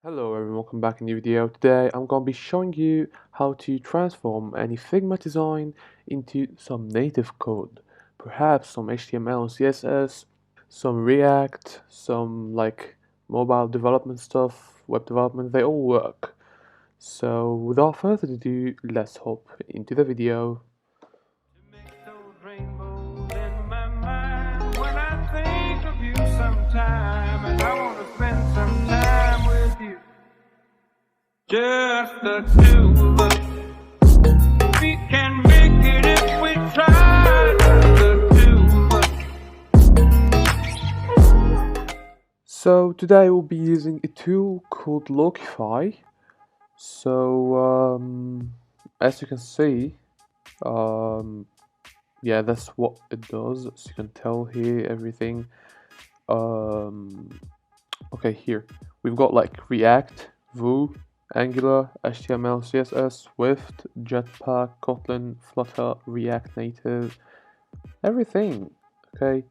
Hello everyone, welcome back in the video. Today I'm going to be showing you how to transform any Figma design into some native code. Perhaps some HTML and CSS, some React, some mobile development stuff, web development, they all work. So without further ado, let's hop into the video. Just the two of us. We can make it if we try. Just the two of us. So today we'll be using a tool called Lockify. So as you can see, yeah, that's what it does. As you can tell here, everything. Okay, here we've got like React, Vue, Angular, HTML, CSS, Swift, Jetpack, Kotlin, Flutter, React Native, everything. Okay,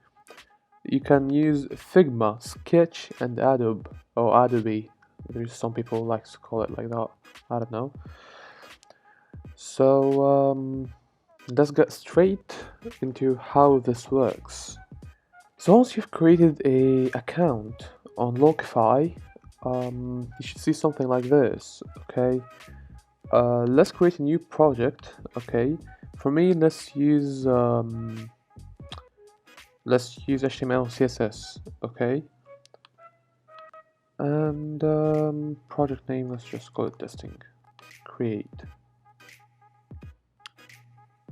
you can use Figma, Sketch, and Adobe. There's some people like to call it like that. I don't know. So let's get straight into how this works. So once you've created a account on Lockify, you should see something like this. Okay, let's create a new project. Okay, for me, let's use HTML, CSS. Okay, and project name, let's just call it testing. Create.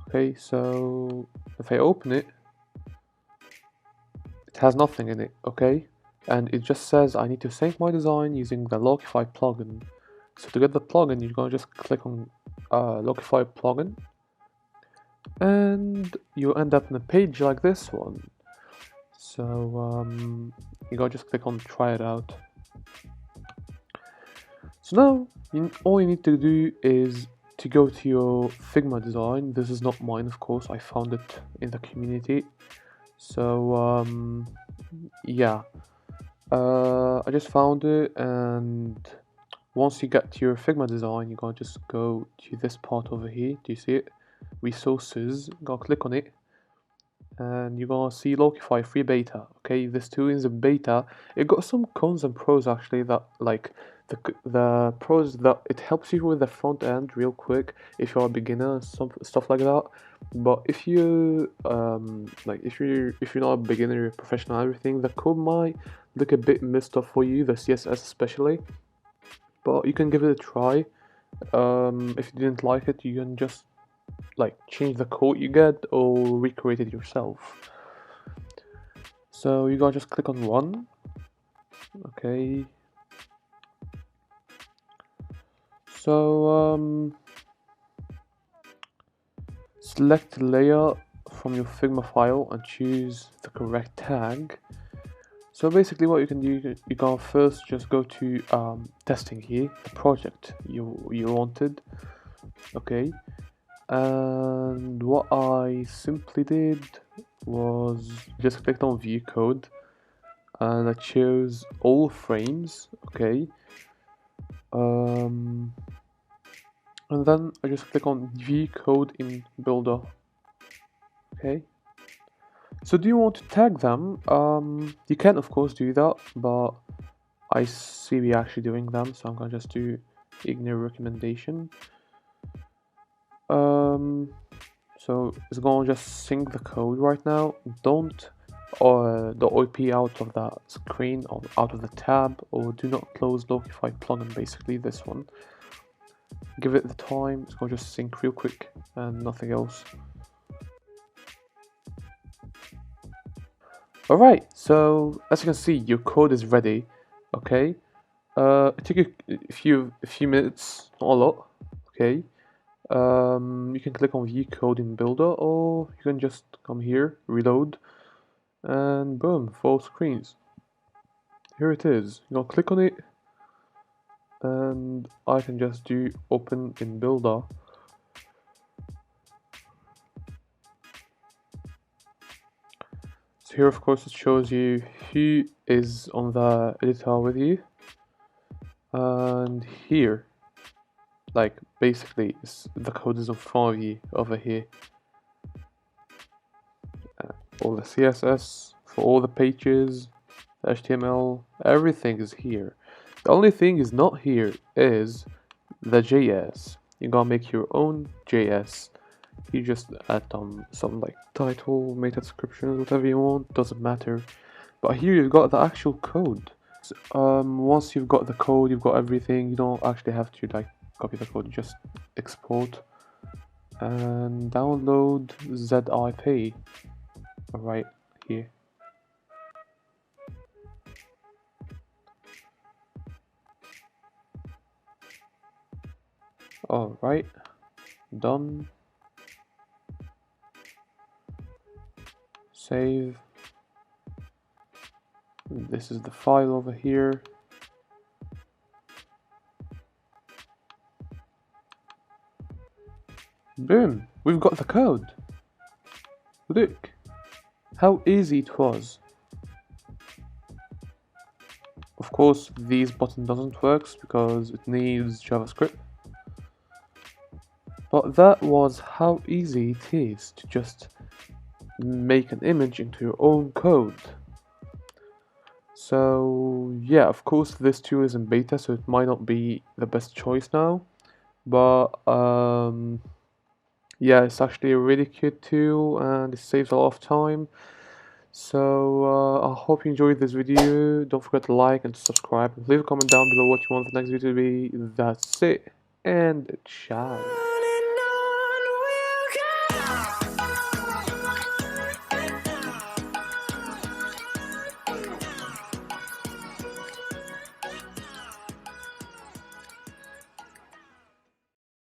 Okay, so if I open it, it has nothing in it. Okay, and it just says I need to sync my design using the Lockify plugin. So to get the plugin, you're gonna just click on Lockify plugin, and you end up in a page like this one. So you gotta just click on try it out. So now all you need to do is to go to your Figma design. This is not mine, of course. I found it in the community. So yeah, I just found it, and once you get to your Figma design, you're gonna just go to this part over here. Do you see it? Resources. Go click on it, and you're gonna see Lockify free beta. Okay, this tool is a beta. It got some cons and pros actually. That like the pros that it helps you with the front end real quick if you're a beginner and some stuff like that. But if you if you're not a beginner, you're a professional, everything, the code might look a bit messed up for you, the CSS especially. But you can give it a try. If you didn't like it, you can just change the code you get or recreate it yourself. So you gotta just click on run. Okay. So select the layer from your Figma file and choose the correct tag. So basically what you can do, you can first just go to testing here, the project you wanted. Okay, and what I simply did was just clicked on view code and I chose all frames. Okay, and then I just click on view code in builder. Okay, so do you want to tag them? You can of course do that, but I see we actually doing them, so I'm gonna just do ignore recommendation. So it's gonna just sync the code right now. Don't the OP out of that screen or out of the tab, or do not close Lockify plugin, basically this one. Give it the time, it's gonna just sync real quick and nothing else. Alright, so as you can see, your code is ready. Okay, it took a few minutes, not a lot. Okay, you can click on view code in builder, or you can just come here, reload, and boom, full screens. Here it is. You're gonna click on it, and I can just do open in builder. So here, of course, it shows you who is on the editor with you. And here, like basically the code is in front of you over here. All the CSS for all the pages, the HTML, everything is here. The only thing is not here is the JS. You gotta make your own JS. You just add some like title, meta description, whatever you want, doesn't matter. But here you've got the actual code. So, once you've got the code, you've got everything. You don't actually have to like copy the code. Just export and download zip right here. Alright, done. Save. This is the file over here. Boom, we've got the code. Look how easy it was. Of course, this button doesn't work because it needs JavaScript. But that was how easy it is to just make an image into your own code. So yeah, of course this tool is in beta, so it might not be the best choice now. But yeah, it's actually a really cute tool and it saves a lot of time. So I hope you enjoyed this video. Don't forget to like and subscribe. Leave a comment down below what you want the next video to be. That's it, and ciao.